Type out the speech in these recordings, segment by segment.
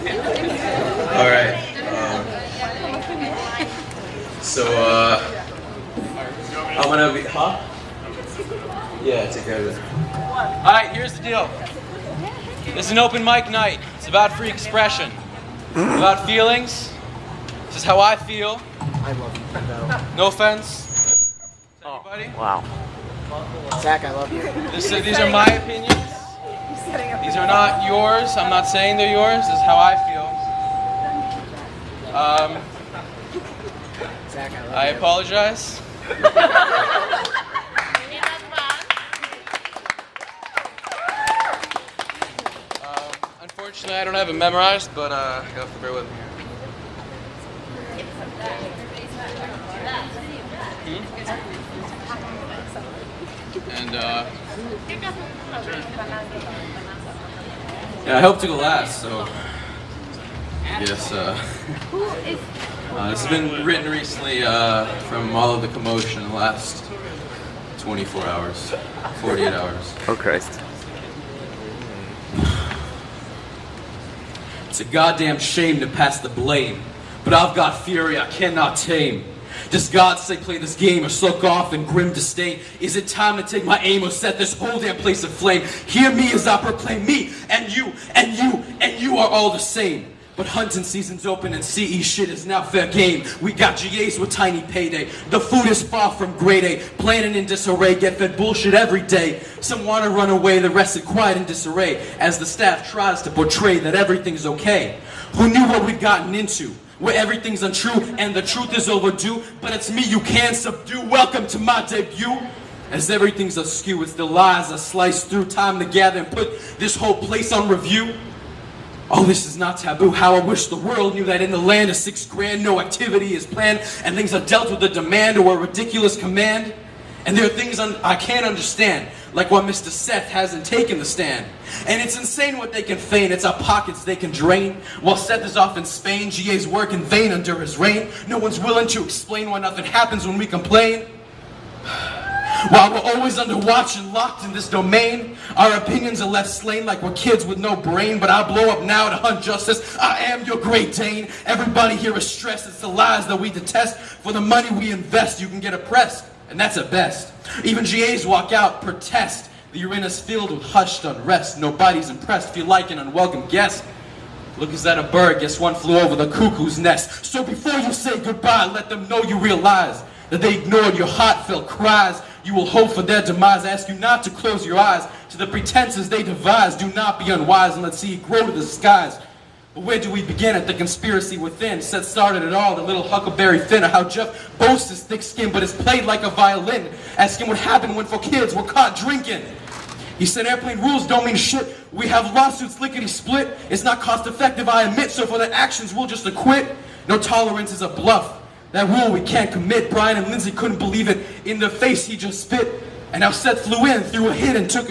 All right. I'm gonna be, huh? Yeah, take care of it. All right, here's the deal. This is an open mic night. It's about free expression, about feelings. This is how I feel. I love you. No offense to anybody. Wow. Zach, I love you. These are my opinions. These are not yours. I'm not saying they're yours. This is how I feel. Zach, I love I you. apologize. Unfortunately, I don't have it memorized, but you'll have to bear with me here. And yeah, I hope to go last. So I guess this has been written recently from all of the commotion in the last 24 hours, 48 hours. Oh Christ. It's a goddamn shame to pass the blame, but I've got fury I cannot tame. Does God say play this game or sulk off in grim disdain? Is it time to take my aim or set this whole damn place aflame? Hear me as I proclaim me and you and you and you are all the same. But hunting season's open and CE shit is now fair game. We got GAs with tiny payday. The food is far from grade A. Planning in disarray, get fed bullshit every day. Some wanna run away, the rest sit quiet in disarray as the staff tries to portray that everything's okay. Who knew what we'd gotten into? Where everything's untrue and the truth is overdue, but it's me you can't subdue. Welcome to my debut. As everything's askew, it's the lies I slice through. Time to gather and put this whole place on review. Oh, this is not taboo. How I wish the world knew that in the land of $6 grand, no activity is planned, and things are dealt with a demand or a ridiculous command. And there are things I can't understand, like why Mr. Seth hasn't taken the stand. And it's insane what they can feign, it's our pockets they can drain. While Seth is off in Spain, GA's work in vain under his reign. No one's willing to explain why nothing happens when we complain. While we're always under watch and locked in this domain, our opinions are left slain like we're kids with no brain. But I'll blow up now to hunt justice. I am your Great Dane. Everybody here is stressed. It's the lies that we detest. For the money we invest, you can get oppressed, and that's at best. Even GAs walk out, protest. The arena's filled with hushed unrest. Nobody's impressed. Feel like an unwelcome guest. Look, is that a bird? Guess one flew over the cuckoo's nest. So before you say goodbye, let them know you realize that they ignored your heartfelt cries. You will hope for their demise. I ask you not to close your eyes to the pretenses they devise. Do not be unwise and let's see it grow to the skies. But where do we begin? At the conspiracy within. Seth started it all, the little Huckleberry Finn. Or how Jeff boasts his thick skin but is played like a violin. Ask him what happened when 4 kids were caught drinking. He said airplane rules don't mean shit. We have lawsuits lickety split. It's not cost effective, I admit, so for the actions we'll just acquit. No tolerance is a bluff. That rule we can't commit. Brian and Lindsay couldn't believe it. In the face he just spit. And now Seth flew in, threw a fit and took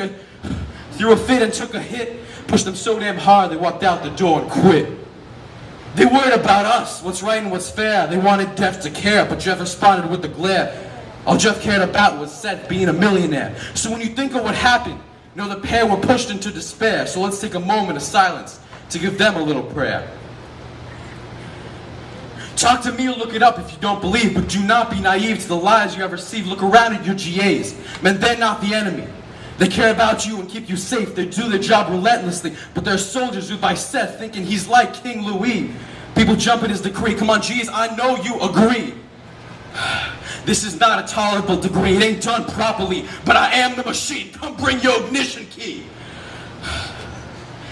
a hit. Pushed them so damn hard they walked out the door and quit. They worried about us, what's right and what's fair. They wanted Jeff to care, but Jeff responded with the glare. All Jeff cared about was Seth being a millionaire. So when you think of what happened, know the pair were pushed into despair. So let's take a moment of silence to give them a little prayer. Talk to me or look it up if you don't believe, but do not be naive to the lies you have received. Look around at your GAs. Man, they're not the enemy. They care about you and keep you safe. They do their job relentlessly, but they're soldiers who by Seth thinking he's like King Louis. People jump at his decree. Come on, G's, I know you agree. This is not a tolerable degree. It ain't done properly, but I am the machine. Come bring your ignition key.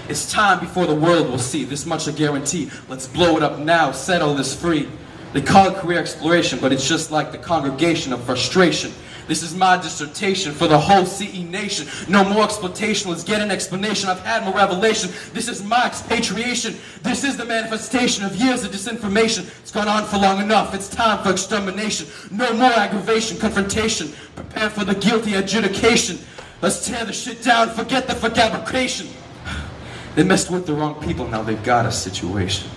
It's time before the world will see. This much I guarantee. Let's blow it up now, settle this free. They call it career exploration, but it's just like the congregation of frustration. This is my dissertation for the whole CE nation. No more exploitation, let's get an explanation. I've had my revelation. This is my expatriation. This is the manifestation of years of disinformation. It's gone on for long enough, it's time for extermination. No more aggravation, confrontation. Prepare for the guilty adjudication. Let's tear the shit down, forget the fabrication. They messed with the wrong people, now they've got a situation.